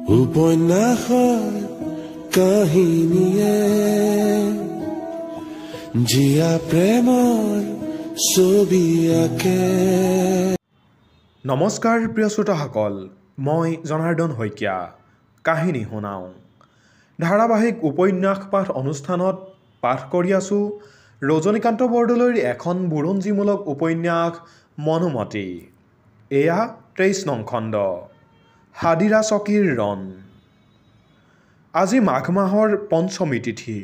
উপন্যাসৰ কাহিনীয়ে জিয়া প্ৰেমৰ ছবি আঁকে। নমস্কাৰ প্ৰিয় শ্ৰোতাসকল, মই জনাৰ্দন শইকীয়া কাহিনী শুনাওঁ। ধাৰাবাহিক উপন্যাস পাঠ অনুষ্ঠানত পাঠ কৰি আছোঁ ৰজনীকান্ত বৰদলৈৰ এখন বুৰঞ্জীমূলক উপন্যাস মনোমতী। এয়া 23 নং খণ্ড, হাদিৰা চকীৰ ৰণ। আজি মাঘ মাহৰ পঞ্চমী তিথি।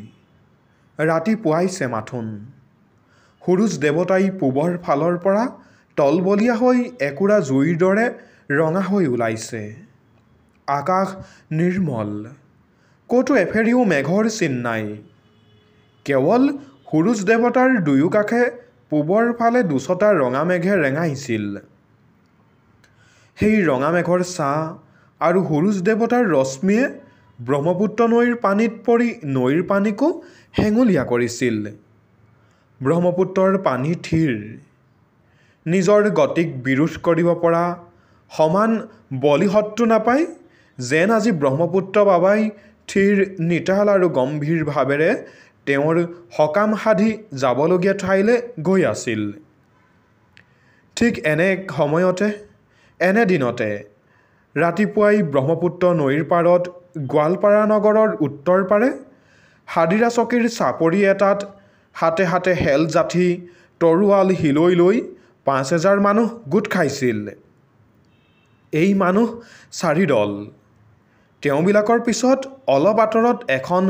ৰাতিপুৱাইছে মাথোন। সূৰুজ দেৱতাই পূবৰ ফালৰ পৰা তলবলীয়া হৈ একুৰা জুইৰ দৰে ৰঙা হৈ ওলাইছে। আকাশ নিৰ্মল, ক'তো এফেৰিও মেঘৰ চিন নাই। কেৱল সূৰুজ দেৱতাৰ দুয়োকাষে পূবৰ ফালে দুচটা ৰঙা মেঘে ৰেঙাইছিল। সেই ৰঙা মেঘৰ ছাঁ আৰু সূৰুজ দেৱতাৰ ৰশ্মিয়ে ব্ৰহ্মপুত্ৰ নৈৰ পানীত পৰি নৈৰ পানীকো হেঙুলীয়া কৰিছিল। ব্ৰহ্মপুত্ৰৰ পানী থিৰ, নিজৰ গতিক বিৰোধ কৰিব পৰা সমান বলিসত্ত্ব নাপাই যেন আজি ব্ৰহ্মপুত্ৰ বাবাই থিৰ নিতাল আৰু গম্ভীৰ ভাৱেৰে তেওঁৰ সকাম সাধি যাবলগীয়া ঠাইলৈ গৈ আছিল। ঠিক এনে সময়তে, এনে দিনতে ৰাতিপুৱাই ব্ৰহ্মপুত্ৰ নৈৰ পাৰত গোৱালপাৰা নগৰৰ উত্তৰ পাৰে হাদিৰা চকীৰ চাপৰি এটাত হাতে হাতে হেল জাঠি তৰোৱাল শিলৈ লৈ 5,000 মানুহ গোট খাইছিল। এই মানুহ 4 দল। তেওঁবিলাকৰ পিছত অলপ আঁতৰত এখন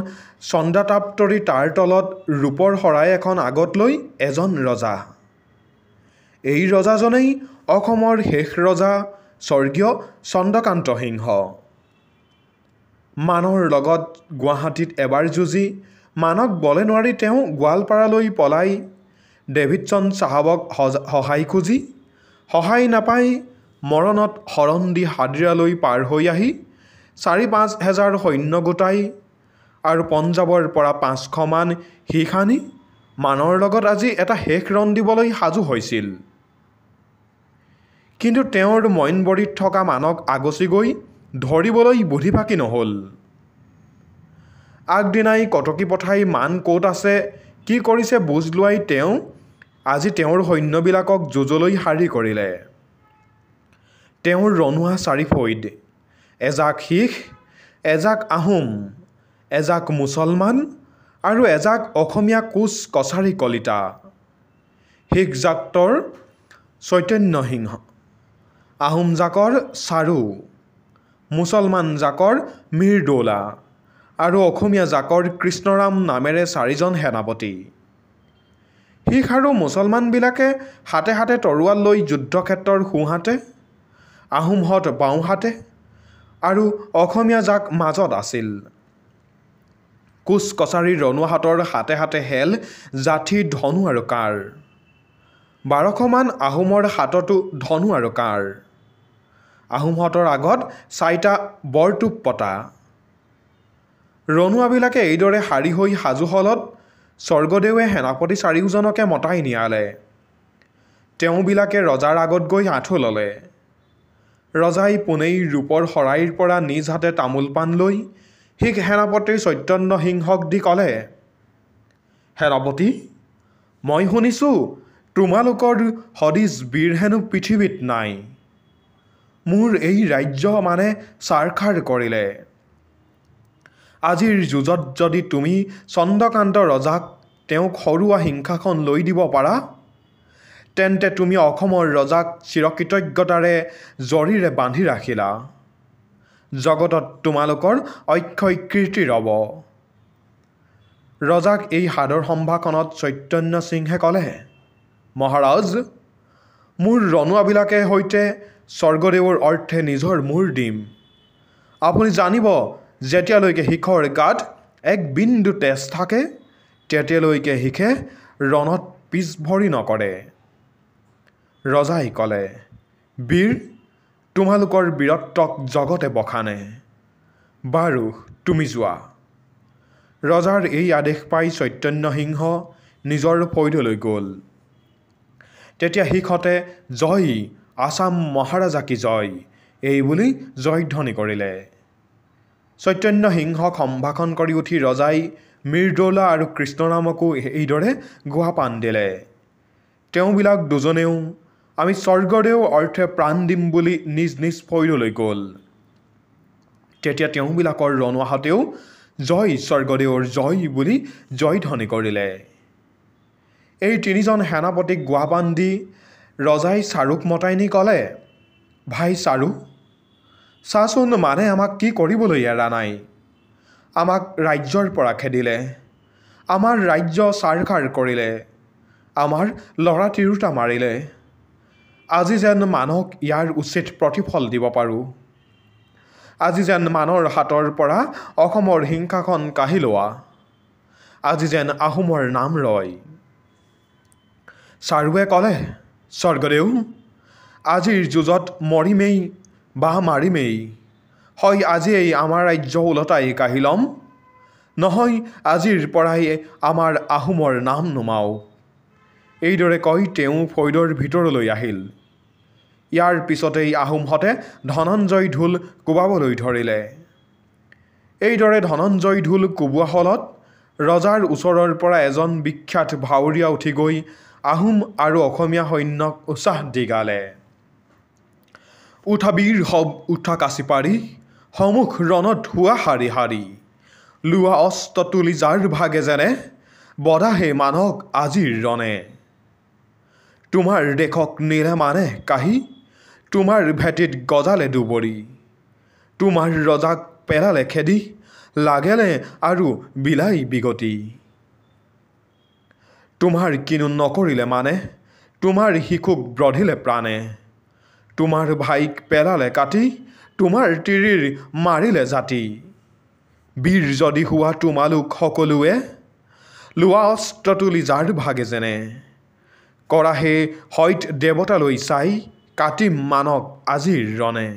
চন্দাতাপ্তৰী তাৰ তলত ৰূপৰ শৰাই এখন আগত লৈ এজন ৰজা। এই ৰজাজনেই অসমৰ শেষ ৰজা স্বৰ্গীয় চন্দ্ৰকান্ত সিংহ। মানৰ লগত গুৱাহাটীত এবাৰ যুঁজি মানক বলে নোৱাৰি তেওঁ গোৱালপাৰালৈ পলাই ডেভিডছন চাহাবক সহায় খুজি সহায় নাপাই মৰণত শৰণ দি হাদিৰালৈ পাৰ হৈ আহি 4-5 হেজাৰ সৈন্য গোটাই আৰু পঞ্জাৱৰ পৰা 500 মান শিখ আনি মানৰ লগত আজি এটা শেষ ৰণ দিবলৈ সাজু হৈছিল। কিন্তু তেওঁৰ মইনবৰীত থকা মানক আগচি গৈ ধৰিবলৈ বুদ্ধি ফাঁকি নহ'ল। আগদিনাই কটকী পঠাই মান ক'ত আছে কি কৰিছে বুজ লোৱাই তেওঁ আজি তেওঁৰ সৈন্যবিলাকক যুঁজলৈ শাৰী কৰিলে। তেওঁৰ ৰণুৱা 4 ফৈদ, এজাক শিখ, এজাক আহোম, এজাক মুছলমান আৰু এজাক অসমীয়া কোচ কছাৰী কলিতা। শিখ জাতৰ চৈতন্য সিংহ, আহোম জাকৰ চাৰু, মুছলমান জাকৰ মীৰ দৌলা আৰু অসমীয়া জাকৰ কৃষ্ণৰাম নামেৰে 4জন সেনাপতি। শিখ আৰু মুছলমানবিলাকে হাতে হাতে তৰোৱাল লৈ যুদ্ধক্ষেত্ৰৰ সোঁহাতে, আহোমহঁত বাওঁহাতে আৰু অসমীয়া জাক মাজত আছিল। কোচ কছাৰীৰ ৰণুৱাহঁতৰ হাতে হাতে হেল, জাঠি, ধনু আৰু কাঁড়। 1200 মান আহোমৰ হাততো ধনু আৰু কাঁড়। আহোমহঁতৰ আগত 4টা বৰটোপ পতা। ৰণুৱাবিলাকে এইদৰে শাৰী হৈ সাজু হলত স্বৰ্গদেৱে সেনাপতি 4জনকে মতাই নিয়ালে। তেওঁবিলাকে ৰজাৰ আগত গৈ আঁঠু ল'লে। ৰজাই পোনেই ৰূপৰ শৰাইৰ পৰা নিজ হাতে তামোল পাণ লৈ শিখ সেনাপতি চৈতন্য সিংহক দি ক'লে, সেনাপতি, মই শুনিছোঁ তোমালোকৰ সদৃশ বীৰ হেনো পৃথিৱীত নাই। মোৰ এই ৰাজ্য মানে ছাৰখাৰ কৰিলে। আজিৰ যুঁজত যদি তুমি চন্দ্ৰকান্ত ৰজাক তেওঁক হৰুৱা সিংহাসন লৈ দিব পাৰা তেন্তে তুমি অসমৰ ৰজাক চিৰকৃতজ্ঞতাৰে জৰীৰে বান্ধি ৰাখিলা। জগতত তোমালোকৰ অক্ষয় কীৰ্তি ৰ'ব। ৰজাক এই সাদৰ সম্ভাষণত চৈতন্য সিংহে ক'লে, মহাৰাজ, মোৰ ৰণুৱাবিলাকে সৈতে স্বৰ্গদেৱৰ অৰ্থে নিজৰ মূৰ দিম। আপুনি জানিব যেতিয়ালৈকে শিখৰ গাত এক বিন্দু তেজ থাকে তেতিয়ালৈকে শিখে ৰণত পিছ ভৰি নকৰে। ৰজাই ক'লে, বীৰ, তোমালোকৰ বীৰত্বক জগতে বখানে। বাৰু তুমি যোৱা। ৰজাৰ এই আদেশ পাই চৈতন্য সিংহ নিজৰ ফৈদলৈ গ'ল। তেতিয়া শিখহঁতে জয় আছাম মহাৰাজা কি জয় এই বুলি জয়ধ্বনি কৰিলে। চৈতন্য সিংহক সম্ভাষণ কৰি উঠি ৰজাই মীৰদৌলা আৰু কৃষ্ণৰামকো এইদৰে গুহাপান দিলে। তেওঁবিলাক দুজনেও আমি স্বৰ্গদেউ অৰ্থে প্ৰাণ দিম বুলি নিজ নিজ ফৈৰলৈ গ'ল। তেতিয়া তেওঁবিলাকৰ ৰণুৱাহঁতেও জয় স্বৰ্গদেউৰ জয় বুলি জয়ধ্বনি কৰিলে। এই তিনিজন সেনাপতিক গুহাপান দি ৰজাই চাৰুক মতাই নি ক'লে, ভাই চাৰু, চাচোন মানে আমাক কি কৰিবলৈ এৰা নাই। আমাক ৰাজ্যৰ পৰা খেদিলে, আমাৰ ৰাজ্য ছাৰখাৰ কৰিলে, আমাৰ ল'ৰা তিৰোতা মাৰিলে। আজি যেন মানুহক ইয়াৰ উচিত প্ৰতিফল দিব পাৰোঁ। আজি যেন মানৰ হাতৰ পৰা অসমৰ হিংসাখন কাঢ়ি লোৱা। আজি যেন আহোমৰ নাম ৰয়। চাৰুৱে ক'লে, স্বৰ্গদেউ, আজিৰ যুঁজত মৰিমেই বা মাৰিমেই। হয় আজিয়েই আমাৰ ৰাজ্য ওলটাই কাঢ়ি ল'ম, নহয় আজিৰ পৰাই আমাৰ আহোমৰ নাম নুমাও। এইদৰে কৈ তেওঁ ফৈদৰ ভিতৰলৈ আহিল। ইয়াৰ পিছতেই আহোমহঁতে ধনঞ্জয় ঢোল কোবাবলৈ ধৰিলে। এইদৰে ধনঞ্জয় ঢোল কোবোৱা ফলত ৰজাৰ ওচৰৰ পৰা এজন বিখ্যাত ভাৱৰীয়া উঠি গৈ আহোম আৰু অসমীয়া সৈন্যক উৎসাহ দি গালে। উঠা বীৰ হব উঠা কাচি পাৰি, সমুখ ৰণত হোৱা শাৰী শাৰী। লোৱা অস্ত্ৰ তুলি যাৰ ভাগে যেনে, বধাহে মানক আজিৰ ৰণে। তোমাৰ দেশক নিলে মানে কাহি, তোমাৰ ভেটিত গজালে দুবৰি। তোমাৰ ৰজাক পেলালে খেদি, লাগেলে আৰু বিলাই বিগতি। তোমাৰ কিনো নকৰিলে মানে, তোমাৰ শিশুক ব্ৰধিলে প্ৰাণে। তোমাৰ ভাইক পেলালে কাটি, তোমাৰ তিৰিৰ মাৰিলে জাতি। বীৰ যদি হোৱা তোমালোক সকলোৱে, লোৱা অস্ত্ৰ তুলি যাৰ ভাগে যেনে। কৰাহে সৈত দেৱতালৈ চাই, কাটিম মানক আজিৰ ৰণে।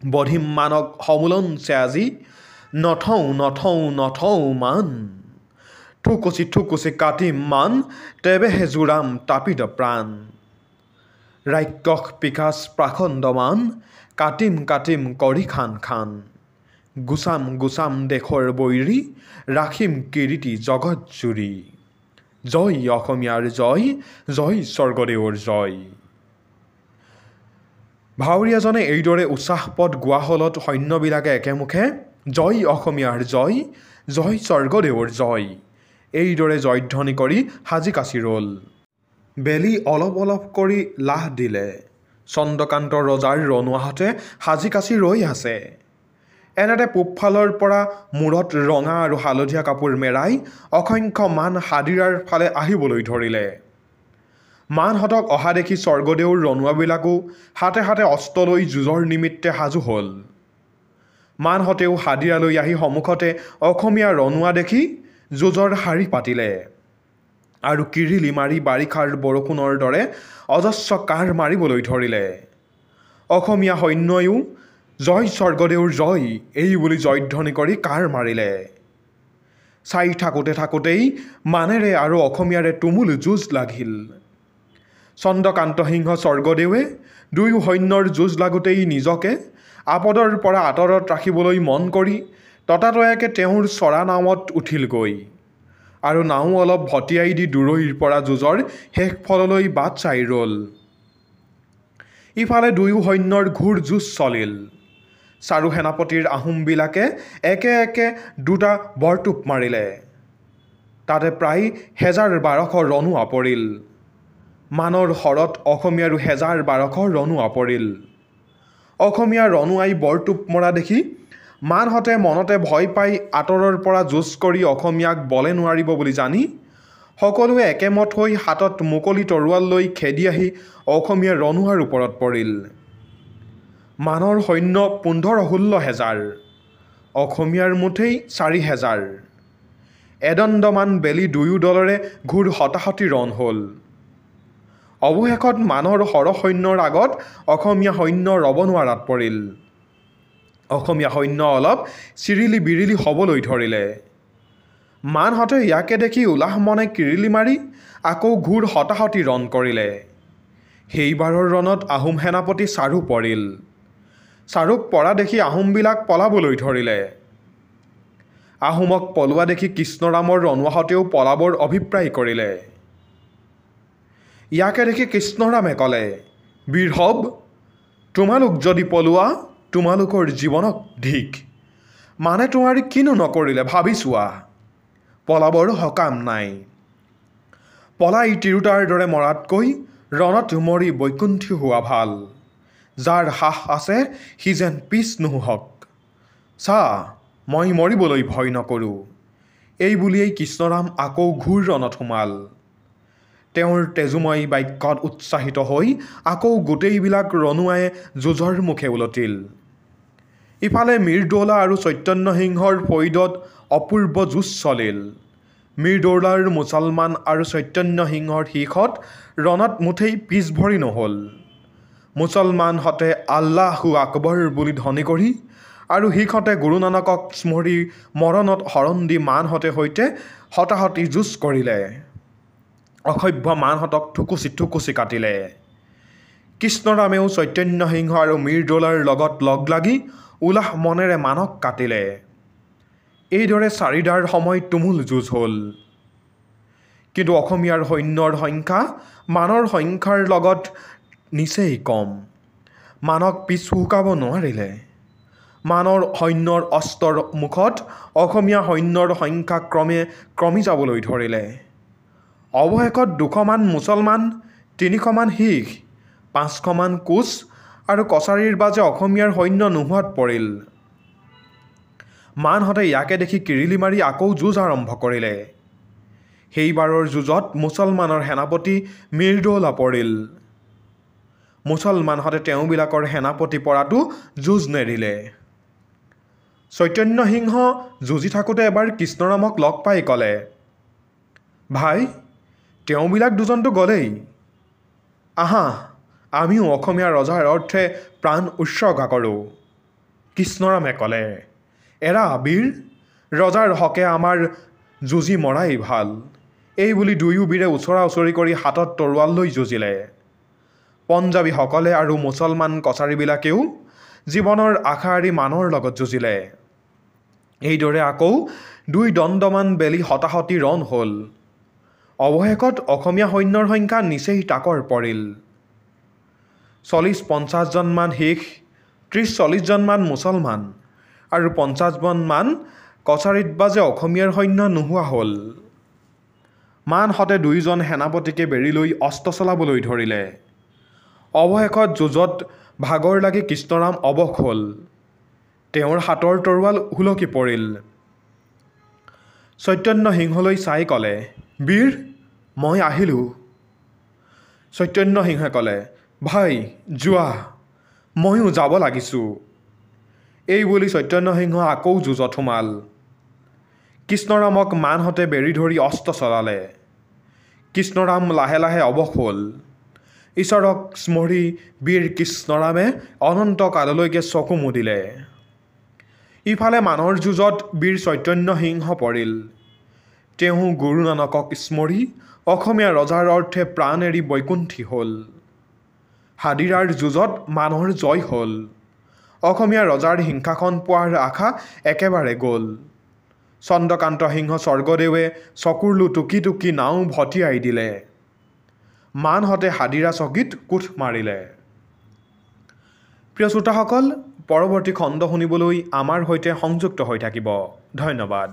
বধিম মানক সমোলঞ্চে আজি, নথওঁ নথওঁ নথওঁ মান। ঠুকুচি কাটিম মান, তেৱেহে জোৰাম তাপিত প্ৰাণ। ৰাক্ষস পিশাচ প্ৰাখণ্ডমান, কাটিম কাটিম কৰি খান খান। গুচাম দেশৰ বৈৰী, ৰাখিম কিৰীতি জগত জুৰি। জয় অসমীয়াৰ জয়, জয় স্বৰ্গদেউৰ জয়। ভাৱৰীয়াজনে এইদৰে উচ্চাসপদ গোৱা ফলত সৈন্যবিলাকে একেমুখে জয় অসমীয়াৰ জয়, জয় স্বৰ্গদেউৰ জয়, এইদৰে জয়ধ্বনি কৰি সাজি কাচি ৰ'ল। বেলি অলপ অলপ কৰি লাহ দিলে। চন্দ্ৰকান্ত ৰজাৰ ৰণুৱাহঁতে সাজি কাচি ৰৈ আছে। এনেতে পূবফালৰ পৰা মূৰত ৰঙা আৰু হালধীয়া কাপোৰ মেৰাই অসংখ্য মান হাদিৰাৰ ফালে আহিবলৈ ধৰিলে। মানহঁতক অহা দেখি স্বৰ্গদেউৰ ৰণুৱাবিলাকো হাতে হাতে অস্ত্ৰ লৈ যুঁজৰ নিমিত্তে সাজু হ'ল। মানহঁতেও হাদিৰালৈ আহি সন্মুখতে অসমীয়া ৰণুৱা দেখি যুঁজৰ শাৰী পাতিলে আৰু কিৰিলি মাৰি বাৰিষাৰ বৰষুণৰ দৰে অজস্ৰ কাঁড় মাৰিবলৈ ধৰিলে। অসমীয়া সৈন্যইও জয় স্বৰ্গদেউৰ জয় এই বুলি জয়ধ্বনি কৰি কাঁড় মাৰিলে। চাই থাকোঁতেই মানেৰে আৰু অসমীয়াৰে তুমুল যুঁজ লাগিল। চন্দ্ৰকান্ত সিংহ স্বৰ্গদেৱে দুয়ো সৈন্যৰ যুঁজ লাগোঁতেই নিজকে আপদৰ পৰা আঁতৰত ৰাখিবলৈ মন কৰি ততাতৈয়াকে তেওঁৰ চৰা নাৱত উঠিলগৈ আৰু নাও অলপ ভটিয়াই দি দূৰৈৰ পৰা যুঁজৰ শেষ ফললৈ বাট চাই ৰ'ল। ইফালে দুয়ো সৈন্যৰ ঘূৰ যুঁজ চলিল। চাৰু সেনাপতিৰ আহোমবিলাকে একে একে দুটা বৰটোপ মাৰিলে। তাতে প্ৰায় ১,১২০০ ৰণুৱা পৰিল। মানৰ শৰত অসমীয়াৰো ১,১২০০ ৰণুৱা পৰিল। অসমীয়া ৰণুৱাই বৰটোপ মৰা দেখি মানহঁতে মনতে ভয় পাই আঁতৰৰ পৰা যুঁজ কৰি অসমীয়াক বলে নোৱাৰিব বুলি জানি সকলোৱে একেমত হৈ হাতত মুকলি তৰোৱাল লৈ খেদি আহি অসমীয়া ৰণুৱাৰ ওপৰত পৰিল। মানৰ সৈন্য ১৫-১৬ হেজাৰ, অসমীয়াৰ মুঠেই ৪,০০০। এদণ্ডমান বেলি দুয়ো দলৰে ঘূৰ হতাহতি ৰণ হ'ল। অৱশেষত মানৰ সৰসৈন্যৰ আগত অসমীয়া সৈন্য ৰব নোৱাৰাত পৰিল। অসমীয়া সৈন্য অলপ চিৰিলি বিৰিলি হ'বলৈ ধৰিলে। মানহঁতে ইয়াকে দেখি উলাহ মনে কিৰিলি মাৰি আকৌ ঘূৰ হতাহতি ৰণ কৰিলে। সেইবাৰৰ ৰণত আহোম সেনাপতি চাৰু পৰিল। চাৰুক পৰা দেখি আহোমবিলাক পলাবলৈ ধৰিলে। আহোমক পলোৱা দেখি কৃষ্ণৰামৰ ৰণোৱাহঁতেও পলাবৰ অভিপ্ৰায় কৰিলে। ইয়াকে দেখি কৃষ্ণৰামে ক'লে, বীৰসৱ, তোমালোক যদি পলোৱা তোমালোকৰ জীৱনক ধিক। মানে তোমাৰি কিনো নকৰিলে ভাবি চোৱা, পলাবৰ সকাম নাই। পলাই তিৰোতাৰ দৰে মৰাতকৈ ৰণত মৰি বৈকুণ্ঠী হোৱা ভাল। যাৰ সাহ আছে সি যেন পিছ নোহোহক। চা, মই মৰিবলৈ ভয় নকৰোঁ। এই বুলিয়েই কৃষ্ণৰাম আকৌ ঘূৰ ৰণত সোমাল। তেওঁৰ তেজোময় বাক্যত উৎসাহিত হৈ আকৌ গোটেইবিলাক ৰণুৱাই যুঁজৰ মুখে উলটিল। ইফালে মীৰদৌলা আৰু চৈতন্য সিংহৰ ফৈদত অপূৰ্ব যুঁজ চলিল। মীৰদৌলাৰ মুছলমান আৰু চৈতন্য সিংহৰ শীৰ্ষত ৰণত মুঠেই পিছ ভৰি নহ'ল। মুছলমানহঁতে আল্লাহু আকবৰ বুলি ধ্বনি কৰি আৰু শিখহঁতে গুৰু নানকক স্মৰি মৰণত শৰণ দি মানহঁতে সৈতে হতাহতি যুঁজ কৰিলে। অসভ্য মানহঁতক থুকুচি কাটিলে। কৃষ্ণৰামেও চৈতন্য সিংহ আৰু মীৰদৌলাৰ লগত লগ লাগি উলাহ মনেৰে মানক কাটিলে। এইদৰে চাৰিদাৰ সময় তুমুল যুঁজ হ'ল। কিন্তু অসমীয়াৰ সৈন্যৰ সংখ্যা মানৰ সংখ্যাৰ লগত নিচেই কম। মানক পিছ হুকাব নোৱাৰিলে। মানৰ সৈন্যৰ অস্ত্ৰৰ মুখত অসমীয়া সৈন্যৰ সংখ্যা ক্ৰমি যাবলৈ ধৰিলে। অৱশেষত 200 মান মুছলমান, 300 মান শিখ, 500 মান কোচ আৰু কছাৰীৰ বাজে অসমীয়াৰ সৈন্য নোহোৱাত পৰিল। মানহঁতে ইয়াকে দেখি কিৰিলি মাৰি আকৌ যুঁজ আৰম্ভ কৰিলে। সেইবাৰৰ যুঁজত মুছলমানৰ সেনাপতি মীৰদৌলা পৰিল। মুছলমানহঁতে তেওঁবিলাকৰ সেনাপতি পৰাটো যুঁজ নেৰিলে। চৈতন্য সিংহ যুঁজি থাকোঁতে এবাৰ কৃষ্ণৰামক লগ পাই ক'লে, ভাই, তেওঁবিলাক দুজনতো গ'লেই। আহা, আমিও অসমীয়া ৰজাৰ অৰ্থে প্ৰাণ উৎসৰ্গা কৰোঁ। কৃষ্ণৰামে ক'লে, এৰা বীৰ, ৰজাৰ হকে আমাৰ যুঁজি মৰাই ভাল। এই বুলি দুয়ো বীৰে ওচৰা ওচৰি কৰি হাতত তৰোৱাল লৈ যুঁজিলে। পঞ্জাবীসকলে আৰু মুছলমান কছাৰীবিলাকেও জীৱনৰ আশা এৰি মানৰ লগত যুঁজিলে। এইদৰে আকৌ 2 দণ্ডমান বেলি হতাহতি ৰণ হ'ল। অৱশেষত অসমীয়া সৈন্যৰ সংখ্যা নিচেই তাকৰ পৰিল। 40-50 জনমান শিখ, 30-40 জনমান মুছলমান আৰু 50 মান কছাৰীত বাজে অসমীয়াৰ সৈন্য নোহোৱা হ'ল। মানহঁতে 2 জন সেনাপতিকে বেৰি লৈ অস্ত্ৰ চলাবলৈ ধৰিলে। অৱশেষত যুঁজত ভাগৰ লাগি কৃষ্ণৰাম অৱশ হ'ল। তেওঁৰ হাতৰ তৰোৱাল সুলকি পৰিল। চৈতন্য সিংহলৈ চাই ক'লে, বীৰ, মই আহিলোঁ। চৈতন্য সিংহে ক'লে, ভাই যোৱা, ময়ো যাব লাগিছোঁ। এই বুলি চৈতন্য সিংহ আকৌ যুঁজত সোমাল। কৃষ্ণৰামক মানহঁতে বেৰি ধৰি অস্ত্ৰ চলালে। কৃষ্ণৰাম লাহে লাহে অৱশ হ'ল। ঈশ্বৰক স্মৰি বীৰ কৃষ্ণৰামে অনন্ত কাললৈকে চকু মুদিলে। ইফালে মানৰ যুঁজত বীৰ চৈতন্য সিংহ পৰিল। তেওঁ গুৰু নানকক স্মৰি অসমীয়া ৰজাৰ অৰ্থে প্ৰাণ এৰি বৈকুণ্ঠী হ'ল। হাদিৰাৰ যুঁজত মানৰ জয় হ'ল। অসমীয়া ৰজাৰ সিংহাসন পোৱাৰ আশা একেবাৰে গ'ল। চন্দ্ৰকান্ত সিংহ স্বৰ্গদেৱে চকুৰ লো টুকি টুকি নাও ভটিয়াই দিলে। মানহঁতে হাদিৰা চকীত কোঠ মাৰিলে। প্ৰিয় শ্ৰোতাসকল, পৰৱৰ্তী খণ্ড শুনিবলৈ আমাৰ সৈতে সংযুক্ত হৈ থাকিব। ধন্যবাদ।